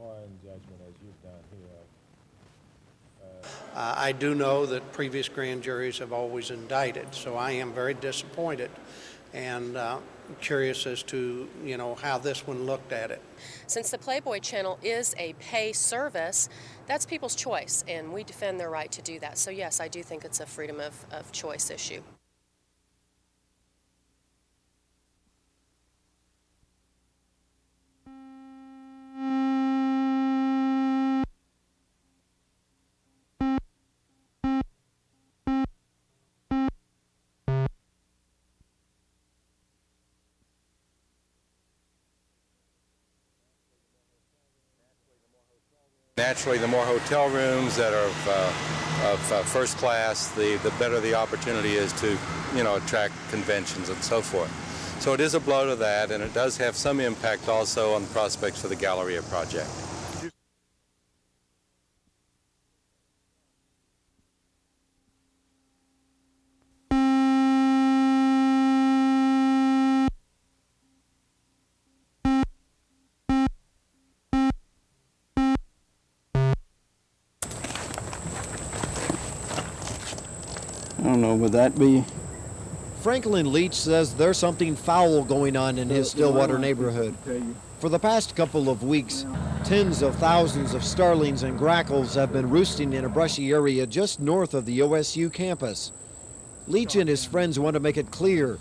foreign judgment as you've done here? I do know that previous grand juries have always indicted, so I am very disappointed and curious as to, how this one looked at it. Since the Playboy channel is a pay service, that's people's choice, and we defend their right to do that. So yes, I do think it's a freedom of choice issue. Naturally, the more hotel rooms that are of first class, the better the opportunity is to, attract conventions and so forth. So it is a blow to that, and it does have some impact also on the prospects for the Galleria project. I don't know, would that be? Franklin Leach says there's something foul going on in his Stillwater neighborhood. For the past couple of weeks, tens of thousands of starlings and grackles have been roosting in a brushy area just north of the OSU campus. Leach and his friends want to make it clear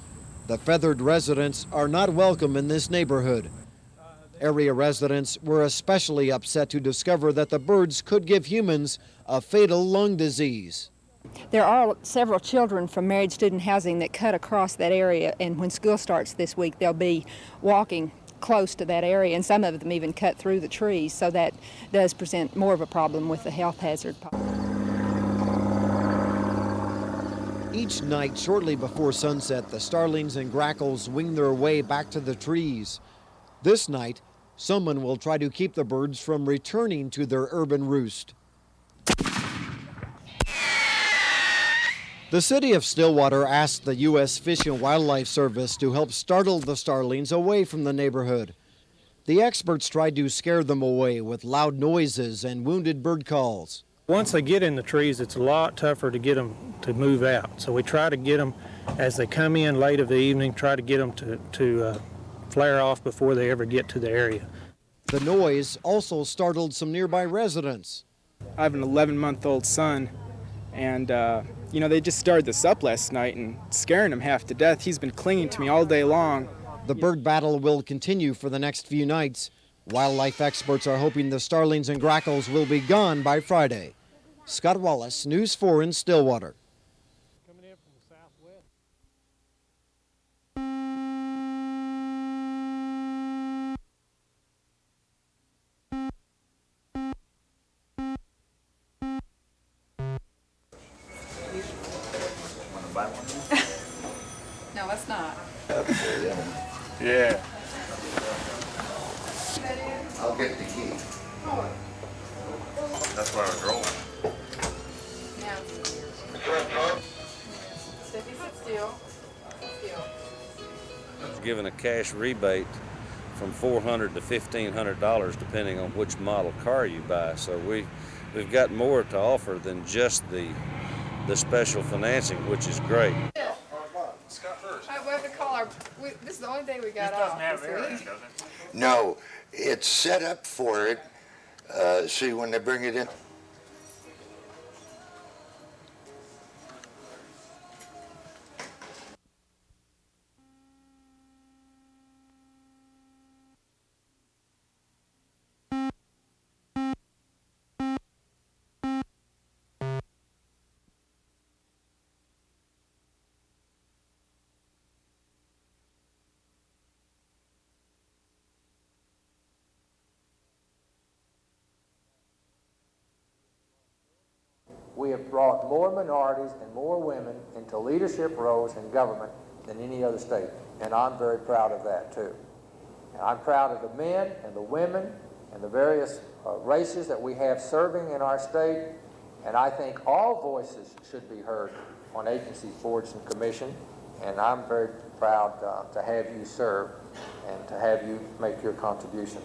the feathered residents are not welcome in this neighborhood. Area residents were especially upset to discover that the birds could give humans a fatal lung disease. There are several children from Myriad student housing that cut across that area, and when school starts this week, they'll be walking close to that area, and some of them even cut through the trees, so that does present more of a problem with the health hazard. Each night, shortly before sunset, the starlings and grackles wing their way back to the trees. This night, someone will try to keep the birds from returning to their urban roost. The city of Stillwater asked the U.S. Fish and Wildlife Service to help startle the starlings away from the neighborhood. The experts tried to scare them away with loud noises and wounded bird calls. Once they get in the trees, it's a lot tougher to get them to move out. So we try to get them as they come in late of the evening, try to get them to flare off before they ever get to the area. The noise also startled some nearby residents. I have an 11-month-old son, and they just started this up last night and scaring him half to death. He's been clinging to me all day long. The bird battle will continue for the next few nights. Wildlife experts are hoping the starlings and grackles will be gone by Friday. Scott Wallace, News 4 in Stillwater. Coming in from the southwest. No, it's not. Yeah. I'll get the key. That's why I was rolling. Yeah. Stephanie, sit still. Sit still. Given a cash rebate from $400 to $1,500 depending on which model car you buy. So we've got more to offer than just the special financing, which is great. Scott first. We have to call our. This is the only day we got off. This doesn't have air, does it? No, it's set up for it. See, when they bring it in. We have brought more minorities and more women into leadership roles in government than any other state, and I'm very proud of that too. And I'm proud of the men and the women and the various races that we have serving in our state, and I think all voices should be heard on agencies, boards, and commission, and I'm very proud to have you serve and to have you make your contribution.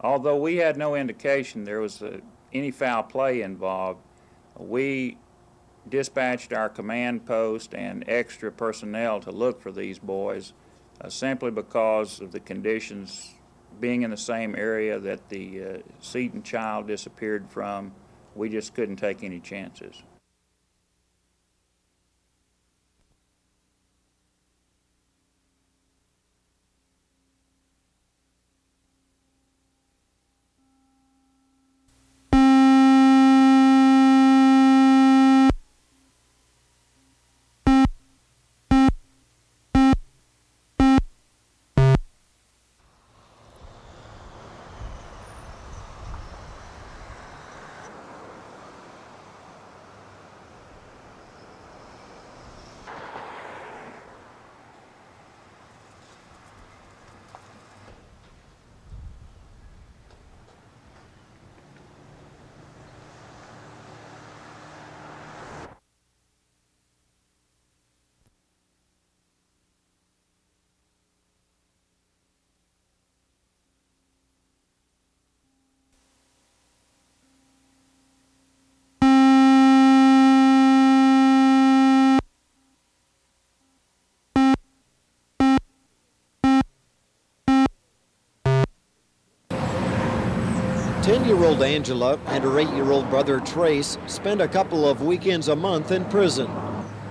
Although we had no indication there was any foul play involved, we dispatched our command post and extra personnel to look for these boys simply because of the conditions being in the same area that the Seton child disappeared from. We just couldn't take any chances. Ten-year-old Angela and her 8-year-old brother Trace spend a couple of weekends a month in prison.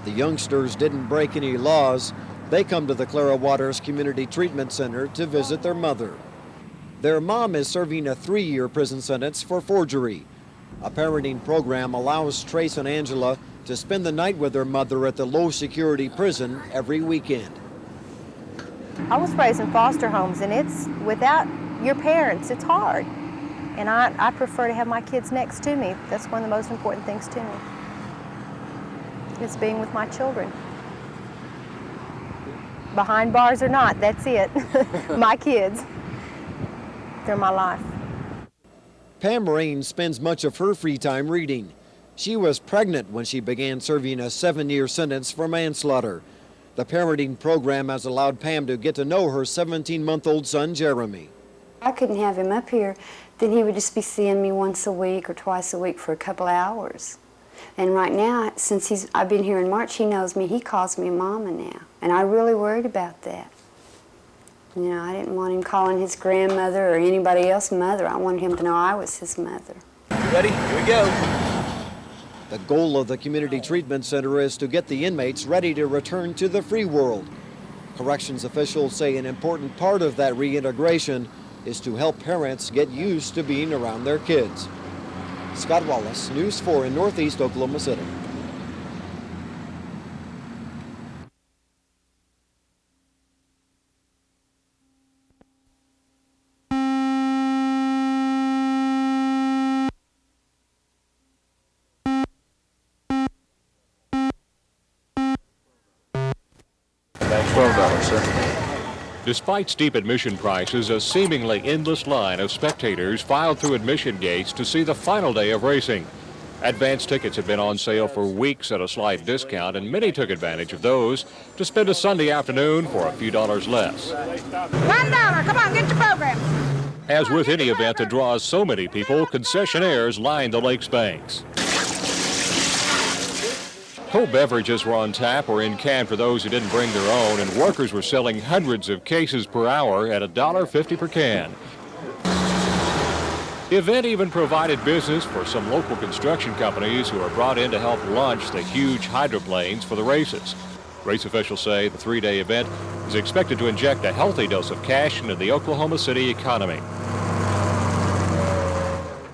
The youngsters didn't break any laws. They come to the Clara Waters Community Treatment Center to visit their mother. Their mom is serving a 3-year prison sentence for forgery. A parenting program allows Trace and Angela to spend the night with their mother at the low-security prison every weekend. I was raised in foster homes, and it's without your parents, it's hard. And I prefer to have my kids next to me. That's one of the most important things to me. It's being with my children. Behind bars or not, that's it. My kids. They're my life. Pam Rain spends much of her free time reading. She was pregnant when she began serving a 7-year sentence for manslaughter. The parenting program has allowed Pam to get to know her 17-month-old son, Jeremy. I couldn't have him up here, then he would just be seeing me once a week or twice a week for a couple hours. And right now, since I've been here in March, he knows me. He calls me Mama now, and I really worried about that. You know, I didn't want him calling his grandmother or anybody else mother. I wanted him to know I was his mother. Ready? Here we go. The goal of the Community Treatment Center is to get the inmates ready to return to the free world. Corrections officials say an important part of that reintegration is to help parents get used to being around their kids. Scott Wallace, News 4 in Northeast Oklahoma City. $12, sir. Despite steep admission prices, a seemingly endless line of spectators filed through admission gates to see the final day of racing. Advance tickets have been on sale for weeks at a slight discount, and many took advantage of those to spend a Sunday afternoon for a few dollars less. $1, come on, get your program. As with any event that draws so many people, concessionaires lined the lake's banks. Cold beverages were on tap or in can for those who didn't bring their own, and workers were selling hundreds of cases per hour at $1.50 per can. The event even provided business for some local construction companies who are brought in to help launch the huge hydroplanes for the races. Race officials say the 3-day event is expected to inject a healthy dose of cash into the Oklahoma City economy.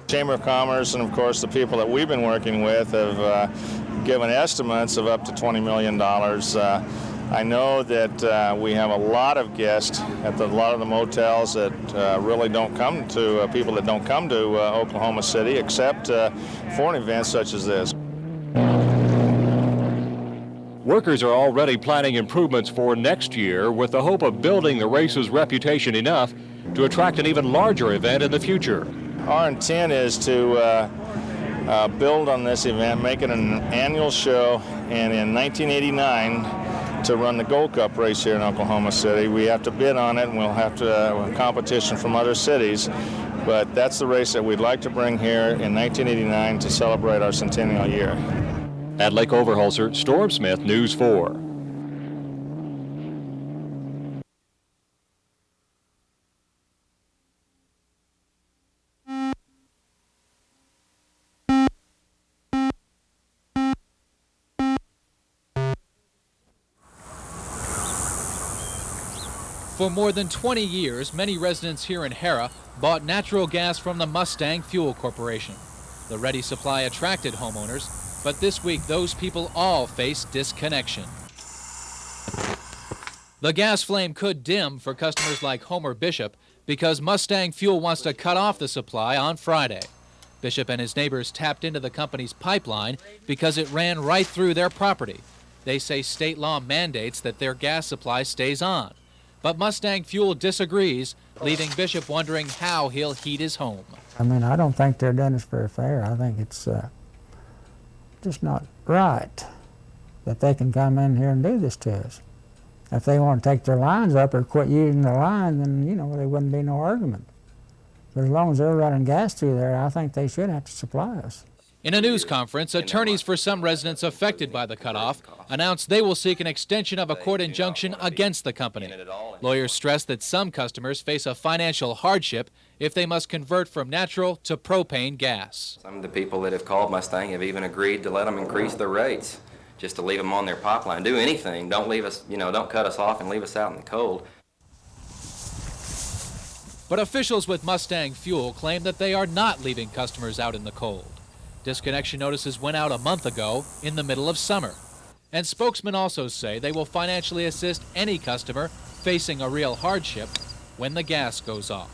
Chamber of Commerce and, of course, the people that we've been working with have given estimates of up to $20 million. I know that we have a lot of guests at a lot of the motels that really don't come to, people that don't come to Oklahoma City except for an event such as this. Workers are already planning improvements for next year with the hope of building the race's reputation enough to attract an even larger event in the future. Our intent is to build on this event, make it an annual show, and in 1989 to run the Gold Cup race here in Oklahoma City. We have to bid on it, and we'll have to competition from other cities. But that's the race that we'd like to bring here in 1989 to celebrate our centennial year. At Lake Overholser, Storm Smith, News 4. For more than 20 years, many residents here in Harrah bought natural gas from the Mustang Fuel Corporation. The ready supply attracted homeowners, but this week those people all face disconnection. The gas flame could dim for customers like Homer Bishop because Mustang Fuel wants to cut off the supply on Friday. Bishop and his neighbors tapped into the company's pipeline because it ran right through their property. They say state law mandates that their gas supply stays on. But Mustang Fuel disagrees, leaving Bishop wondering how he'll heat his home. I mean, I don't think they're done us very fair. I think it's just not right that they can come in here and do this to us. If they want to take their lines up or quit using the line, then, you know, there wouldn't be no argument. But as long as they're running gas through there, I think they should have to supply us. In a news conference, attorneys for some residents affected by the cutoff announced they will seek an extension of a court injunction against the company. Lawyers stress that some customers face a financial hardship if they must convert from natural to propane gas. Some of the people that have called Mustang have even agreed to let them increase their rates, just to leave them on their pipeline. Do anything. Don't leave us, don't cut us off and leave us out in the cold. But officials with Mustang Fuel claim that they are not leaving customers out in the cold. Disconnection notices went out a month ago in the middle of summer. And spokesmen also say they will financially assist any customer facing a real hardship when the gas goes off.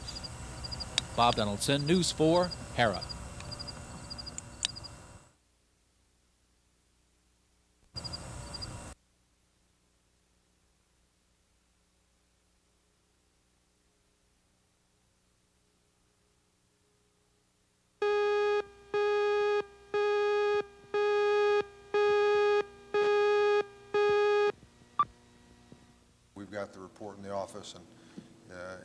Bob Donaldson, News 4, Harrah. We've got the report in the office, and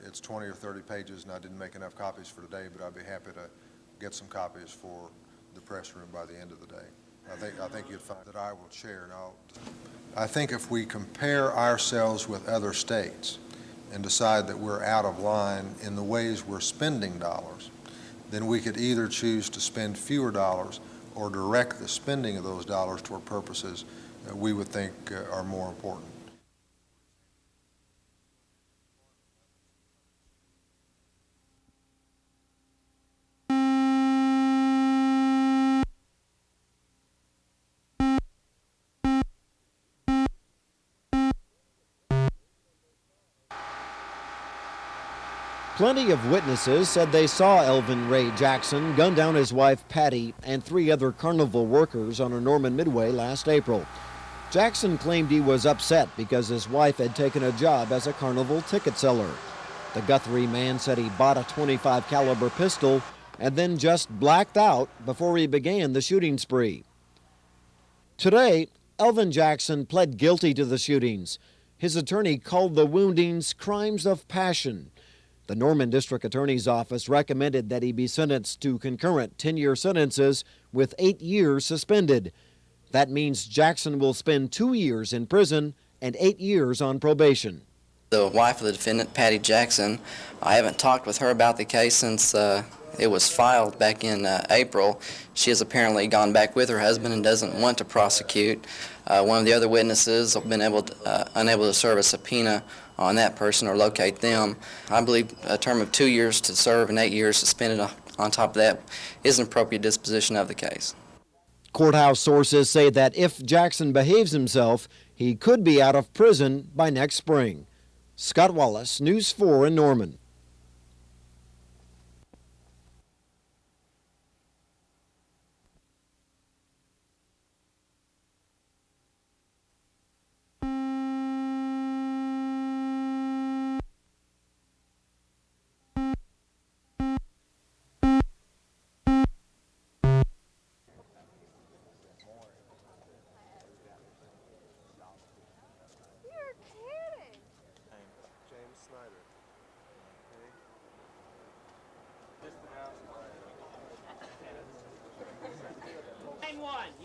it's 20 or 30 pages, and I didn't make enough copies for today, but I'd be happy to get some copies for the press room by the end of the day. I think you'd find that I will share. Now, I think if we compare ourselves with other states and decide that we're out of line in the ways we're spending dollars, then we could either choose to spend fewer dollars or direct the spending of those dollars toward purposes that we would think are more important. Plenty of witnesses said they saw Elvin Ray Jackson gun down his wife Patty and 3 other Carnival workers on a Norman Midway last April. Jackson claimed he was upset because his wife had taken a job as a Carnival ticket seller. The Guthrie man said he bought a .25 caliber pistol and then just blacked out before he began the shooting spree. Today, Elvin Jackson pled guilty to the shootings. His attorney called the woundings crimes of passion. The Norman District Attorney's Office recommended that he be sentenced to concurrent 10-year sentences with 8 years suspended. That means Jackson will spend 2 years in prison and 8 years on probation. The wife of the defendant, Patty Jackson, I haven't talked with her about the case since it was filed back in April. She has apparently gone back with her husband and doesn't want to prosecute. One of the other witnesses have been unable to serve a subpoena on that person or locate them. I believe a term of 2 years to serve and 8 years suspended on top of that is an appropriate disposition of the case. Courthouse sources say that if Jackson behaves himself, he could be out of prison by next spring. Scott Wallace, News 4 in Norman.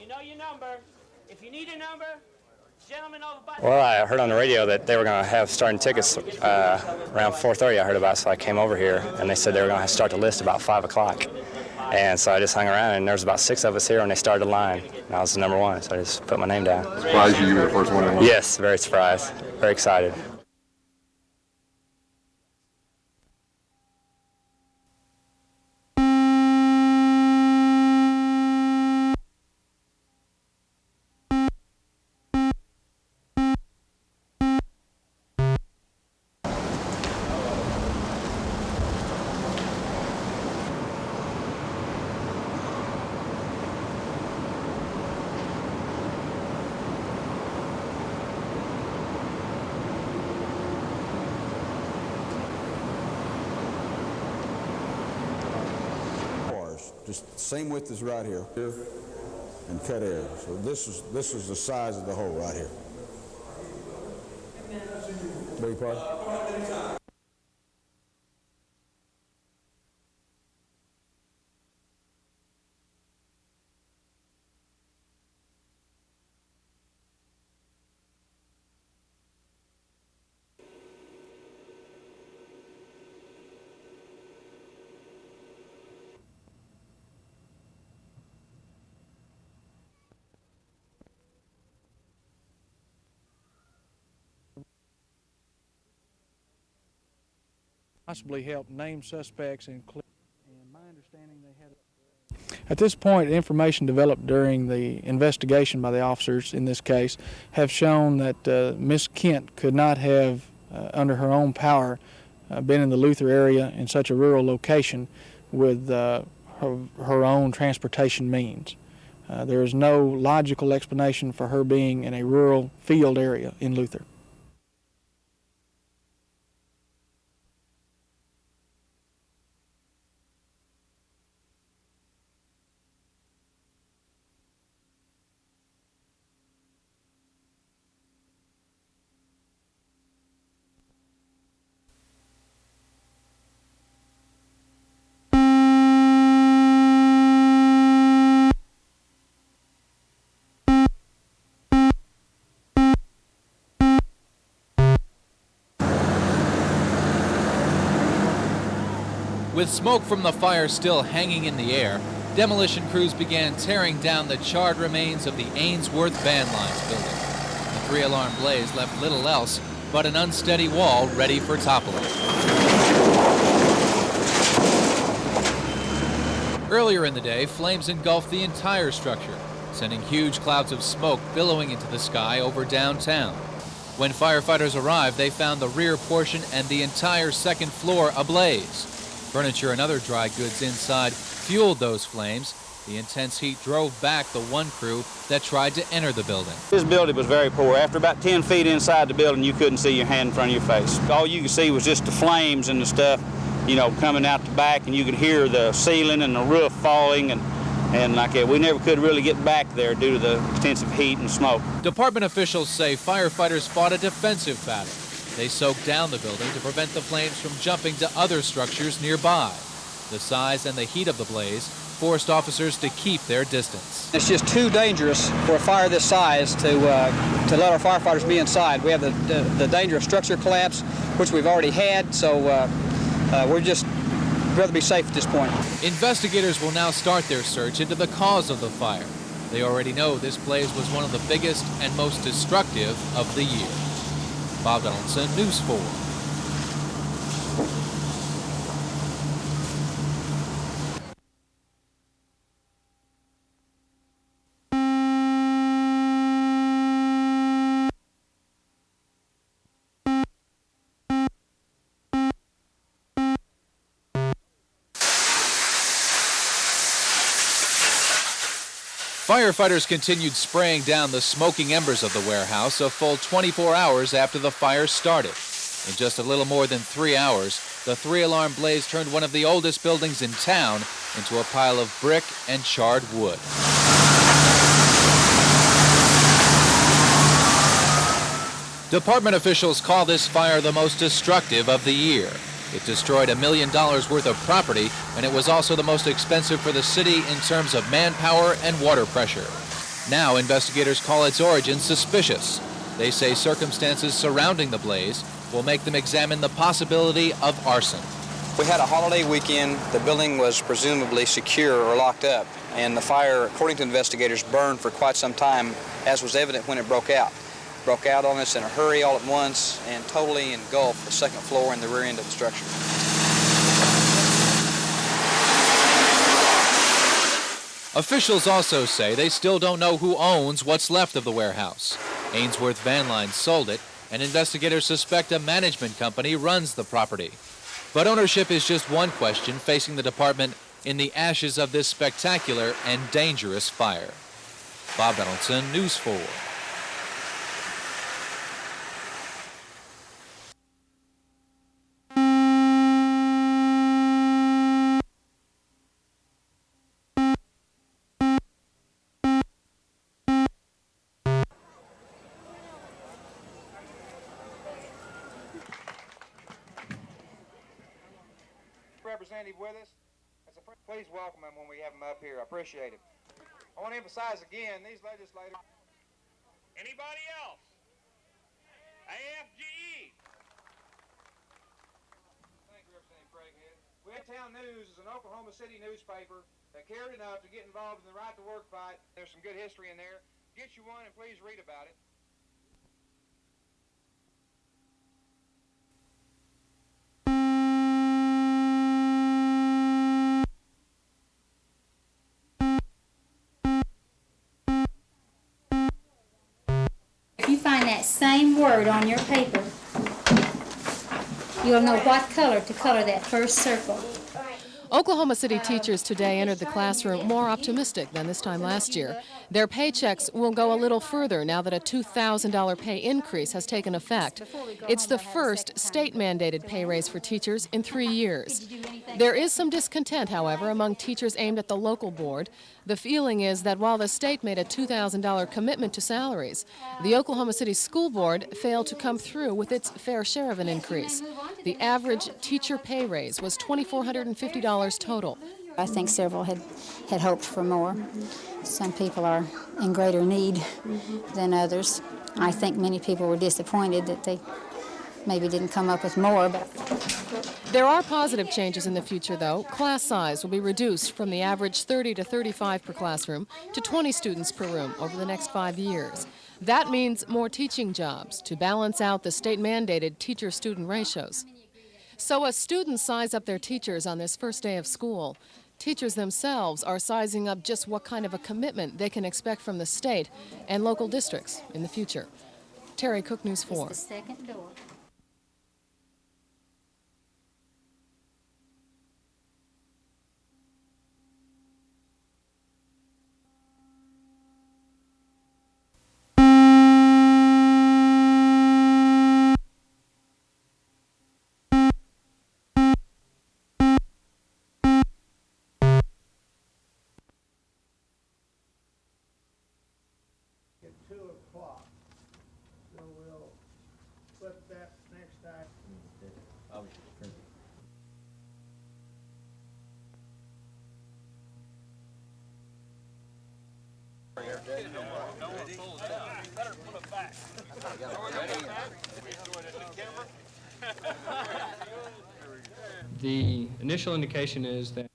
know your number. If you need a number, gentlemen over by... Well, I heard on the radio that they were going to have starting tickets around 4:30. I heard about it, so I came over here, and they said they were going to start the list about 5 o'clock. And so I just hung around, and there was about 6 of us here, and they started the line. And I was the number 1, so I just put my name down. Surprised you were the first one in line? Yes, very surprised, very excited. Just same width as right here, and cut air. So this is the size of the hole right here. Beg your pardon? Possibly help name suspects and my understanding they had. At this point, information developed during the investigation by the officers in this case have shown that Miss Kent could not have, under her own power, been in the Luther area in such a rural location with her own transportation means. There is no logical explanation for her being in a rural field area in Luther. With smoke from the fire still hanging in the air, demolition crews began tearing down the charred remains of the Ainsworth Van Lines building. The three-alarm blaze left little else but an unsteady wall ready for toppling. Earlier in the day, flames engulfed the entire structure, sending huge clouds of smoke billowing into the sky over downtown. When firefighters arrived, they found the rear portion and the entire second floor ablaze. Furniture and other dry goods inside fueled those flames. The intense heat drove back the one crew that tried to enter the building. This building was very poor. After about 10 feet inside the building, you couldn't see your hand in front of your face. All you could see was just the flames and the stuff, you know, coming out the back, and you could hear the ceiling and the roof falling, and like that. We never could really get back there due to the extensive heat and smoke. Department officials say firefighters fought a defensive battle. They soaked down the building to prevent the flames from jumping to other structures nearby. The size and the heat of the blaze forced officers to keep their distance. It's just too dangerous for a fire this size to let our firefighters be inside. We have the danger of structure collapse, which we've already had, so we're just rather be safe at this point. Investigators will now start their search into the cause of the fire. They already know this blaze was one of the biggest and most destructive of the year. Bob Donaldson, News 4. Firefighters continued spraying down the smoking embers of the warehouse a full 24 hours after the fire started. In just a little more than 3 hours, the three-alarm blaze turned one of the oldest buildings in town into a pile of brick and charred wood. Department officials call this fire the most destructive of the year. It destroyed $1 million worth of property, and it was also the most expensive for the city in terms of manpower and water pressure. Now investigators call its origin suspicious. They say circumstances surrounding the blaze will make them examine the possibility of arson. We had a holiday weekend. The building was presumably secure or locked up, and the fire, according to investigators, burned for quite some time, as was evident when it broke out. It broke out on us in a hurry all at once and totally engulfed the second floor and the rear end of the structure. Officials also say they still don't know who owns what's left of the warehouse. Ainsworth Van Line sold it, and investigators suspect a management company runs the property. But ownership is just one question facing the department in the ashes of this spectacular and dangerous fire. Bob Donaldson, News 4. Representative with us. Please welcome him when we have him up here. I appreciate it. I want to emphasize again, these legislators. Anybody else? AFGE. Thank you, Representative Craighead. Town News is an Oklahoma City newspaper that cared enough to get involved in the right to work fight. There's some good history in there. Get you one and please read about it. If you find that same word on your paper, you'll know what color to color that first circle. Oklahoma City teachers today entered the classroom more optimistic than this time last year. Their paychecks will go a little further now that a $2,000 pay increase has taken effect. It's the first state-mandated pay raise for teachers in 3 years. There is some discontent, however, among teachers aimed at the local board. The feeling is that while the state made a $2,000 commitment to salaries, the Oklahoma City School Board failed to come through with its fair share of an increase. The average teacher pay raise was $2,450 total. I think several had hoped for more. Some people are in greater need than others. I think many people were disappointed that they maybe didn't come up with more. But there are positive changes in the future, though. Class size will be reduced from the average 30 to 35 per classroom to 20 students per room over the next 5 years. That means more teaching jobs to balance out the state-mandated teacher-student ratios. So as students size up their teachers on this first day of school, teachers themselves are sizing up just what kind of a commitment they can expect from the state and local districts in the future. Terry Cook, News 4. it's the second door. The initial indication is that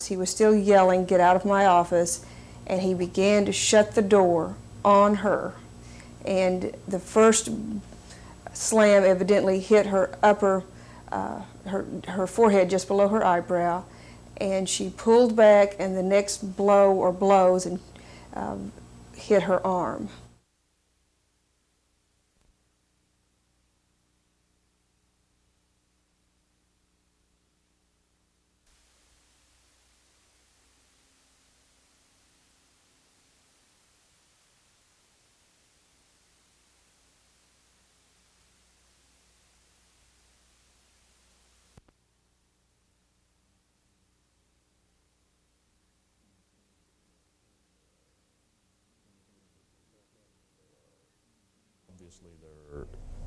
He was still yelling, "Get out of my office," and he began to shut the door on her. And the first slam evidently hit her upper, her forehead just below her eyebrow, and she pulled back, and the next blow or blows and hit her arm.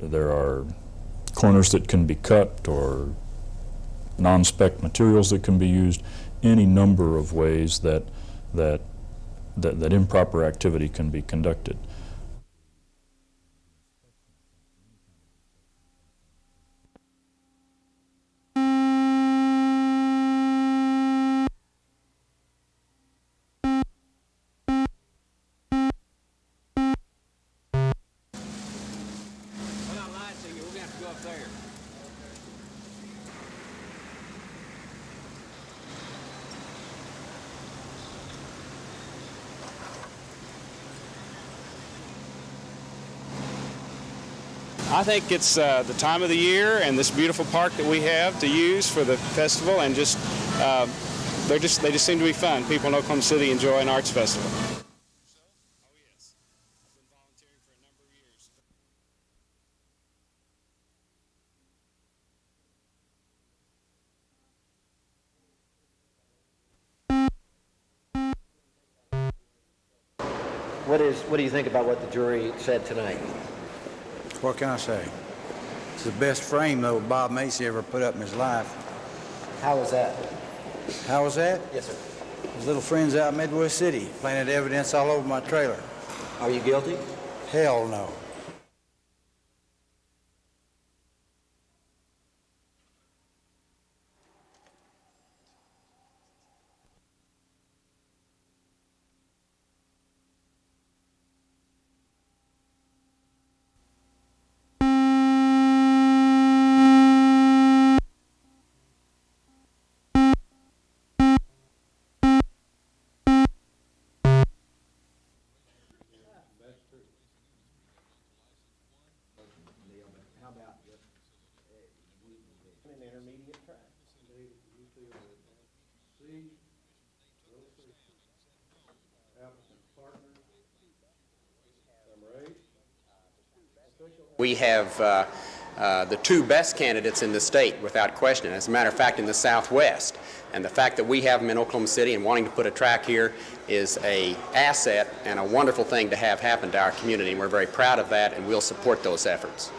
There are corners that can be cut or non-spec materials that can be used, any number of ways that improper activity can be conducted. I think it's the time of the year and this beautiful park that we have to use for the festival, and just they just seem to be fun. People in Oklahoma City enjoy an arts festival. What do you think about what the jury said tonight? What can I say? It's the best frame, though, Bob Macy ever put up in his life. How was that? How was that? Yes, sir. His little friends out in Midwest City planted evidence all over my trailer. Are you guilty? Hell no. We have the two best candidates in the state, without question. As a matter of fact, in the Southwest. And the fact that we have them in Oklahoma City and wanting to put a track here is an asset and a wonderful thing to have happen to our community. And we're very proud of that, and we'll support those efforts.